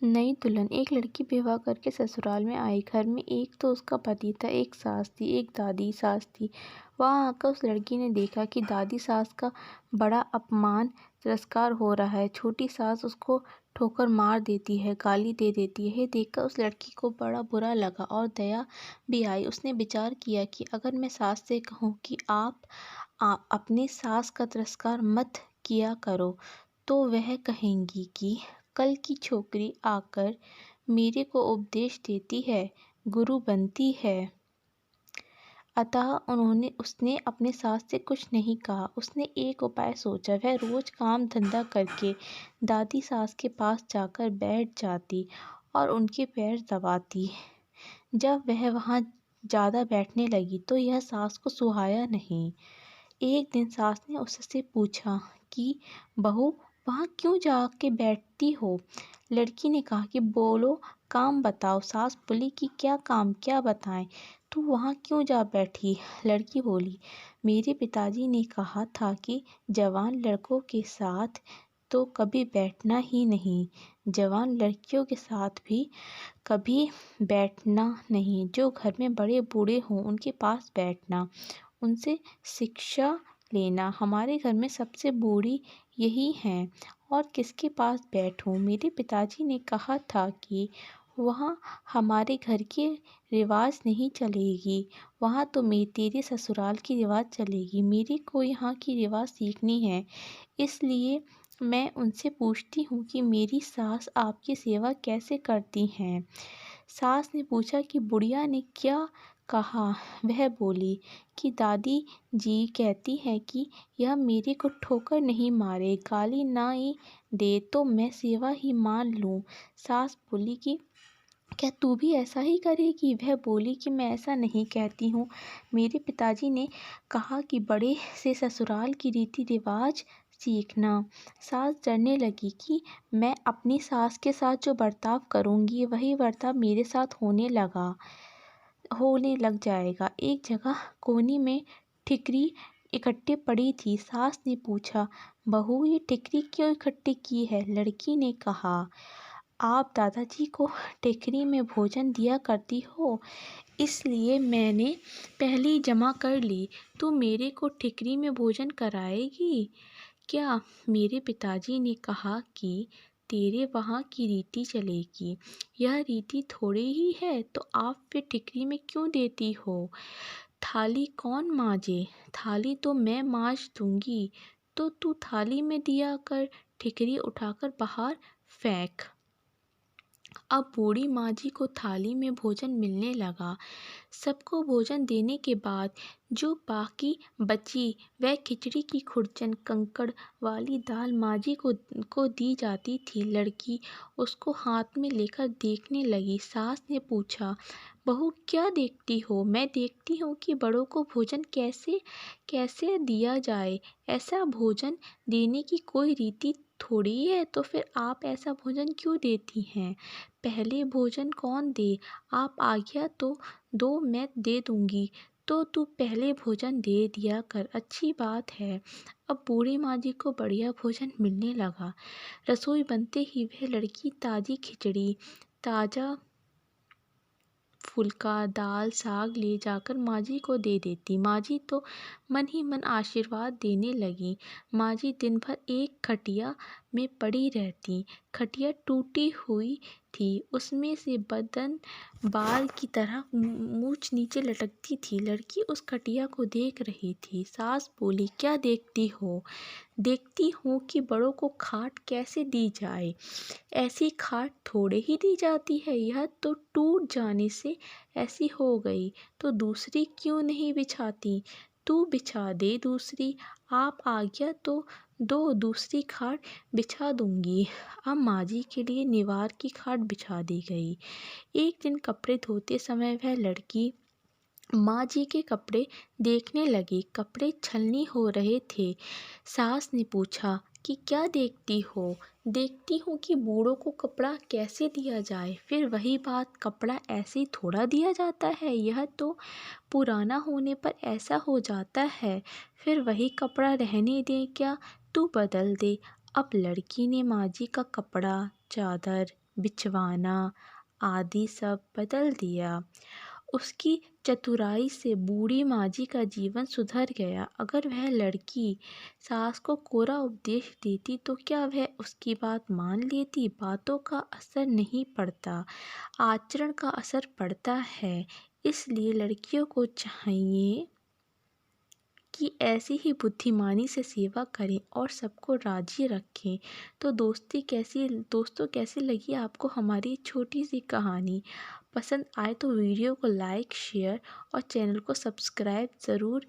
नई दुल्हन। एक लड़की विवाह करके ससुराल में आई। घर में एक तो उसका पति था, एक सास थी, एक दादी सास थी। वहाँ आकर उस लड़की ने देखा कि दादी सास का बड़ा अपमान तिरस्कार हो रहा है। छोटी सास उसको ठोकर मार देती है, गाली दे देती है। ये देखकर उस लड़की को बड़ा बुरा लगा और दया भी आई। उसने विचार किया कि अगर मैं सास से कहूँ कि आप अपनी सास का तिरस्कार मत किया करो, तो वह कहेंगी कि कल की छोकरी आकर मेरे को उपदेश देती है, गुरु बनती है। अतः उसने अपने सास से कुछ नहीं कहा। उसने एक उपाय सोचा। वह रोज काम धंधा करके दादी सास के पास जाकर बैठ जाती और उनके पैर दबाती। जब वह वहाँ ज़्यादा बैठने लगी तो यह सास को सुहाया नहीं। एक दिन सास ने उससे पूछा कि बहू, वहाँ क्यों जाके बैठती हो? लड़की ने कहा कि बोलो, काम बताओ। सास बोली कि क्या काम, क्या बताएं? तू वहाँ क्यों जा बैठी? लड़की बोली, मेरे पिताजी ने कहा था कि जवान लड़कों के साथ तो कभी बैठना ही नहीं, जवान लड़कियों के साथ भी कभी बैठना नहीं। जो घर में बड़े बूढ़े हों उनके पास बैठना, उनसे शिक्षा लेना। हमारे घर में सबसे बूढ़ी यही हैं और किसके पास बैठूं? मेरे पिताजी ने कहा था कि वहाँ हमारे घर के रिवाज नहीं चलेगी, वहाँ तो तेरे ससुराल की रिवाज चलेगी। मेरे को यहाँ की रिवाज सीखनी है, इसलिए मैं उनसे पूछती हूँ कि मेरी सास आपकी सेवा कैसे करती हैं। सास ने पूछा कि बुढ़िया ने क्या कहा? वह बोली कि दादी जी कहती हैं कि यह मेरे को ठोकर नहीं मारे, गाली ना ही दे तो मैं सेवा ही मान लूँ। सास बोली कि क्या तू भी ऐसा ही करेगी? वह बोली कि मैं ऐसा नहीं कहती हूँ। मेरे पिताजी ने कहा कि बड़े से ससुराल की रीति रिवाज सीखना। सास डरने लगी कि मैं अपनी सास के साथ जो बर्ताव करूँगी वही बर्ताव मेरे साथ होने लग जाएगा। एक जगह कोनी में ठिकरी इकट्ठी पड़ी थी। सास ने पूछा, बहू, ये ठिकरी क्यों इकट्ठी की है? लड़की ने कहा, आप दादाजी को टेकरी में भोजन दिया करती हो, इसलिए मैंने पहले जमा कर ली। तू मेरे को टिकरी में भोजन कराएगी क्या? मेरे पिताजी ने कहा कि तेरे वहाँ की रीति चलेगी। यह रीति थोड़ी ही है तो आप फिर टिकरी में क्यों देती हो? थाली कौन मांजे? थाली तो मैं मांज दूंगी, तो तू थाली में दिया कर, ठिकरी उठाकर बाहर फेंक। अब बूढ़ी माँ जी को थाली में भोजन मिलने लगा। सबको भोजन देने के बाद जो बाकी बची वह खिचड़ी की खुरचन कंकड़ वाली दाल माँ जी को दी जाती थी। लड़की उसको हाथ में लेकर देखने लगी। सास ने पूछा, बहू क्या देखती हो? मैं देखती हूँ कि बड़ों को भोजन कैसे कैसे दिया जाए। ऐसा भोजन देने की कोई रीति थोड़ी है, तो फिर आप ऐसा भोजन क्यों देती हैं? पहले भोजन कौन दे? आप आज्ञा तो दो, मैं दे दूंगी। तो तू पहले भोजन दे दिया कर, अच्छी बात है। अब बूढ़ी माँ जी को बढ़िया भोजन मिलने लगा। रसोई बनते ही वह लड़की ताज़ी खिचड़ी, ताज़ा फुल्का, दाल, साग ले जाकर माँ जी को दे देती। माँ जी तो मन ही मन आशीर्वाद देने लगी। माँ जी दिन भर एक खटिया में पड़ी रहती। खटिया टूटी हुई थी, उसमें से बदन बाल की तरह मूंछ नीचे लटकती थी। लड़की उस खटिया को देख रही थी। सास बोली, क्या देखती हो? देखती हूँ कि बड़ों को खाट कैसे दी जाए। ऐसी खाट थोड़े ही दी जाती है, यह तो टूट जाने से ऐसी हो गई, तो दूसरी क्यों नहीं बिछाती? तू बिछा दे दूसरी। आप आज्ञा तो दो, दूसरी खाट बिछा दूंगी। अब माँ जी के लिए निवार की खाट बिछा दी गई। एक दिन कपड़े धोते समय वह लड़की माँ जी के कपड़े देखने लगी। कपड़े छलनी हो रहे थे। सास ने पूछा कि क्या देखती हो? देखती हूँ कि बूढ़ों को कपड़ा कैसे दिया जाए। फिर वही बात, कपड़ा ऐसे ही थोड़ा दिया जाता है, यह तो पुराना होने पर ऐसा हो जाता है। फिर वही कपड़ा रहने दें क्या? तू बदल दे। अब लड़की ने माँ जी का कपड़ा, चादर, बिछवाना आदि सब बदल दिया। उसकी चतुराई से बूढ़ी माँझी का जीवन सुधर गया। अगर वह लड़की सास को कोरा उपदेश देती तो क्या वह उसकी बात मान लेती? बातों का असर नहीं पड़ता, आचरण का असर पड़ता है। इसलिए लड़कियों को चाहिए कि ऐसी ही बुद्धिमानी से सेवा करें और सबको राजी रखें। तो दोस्तों कैसी लगी आपको हमारी छोटी सी कहानी? पसंद आए तो वीडियो को लाइक, शेयर और चैनल को सब्सक्राइब ज़रूर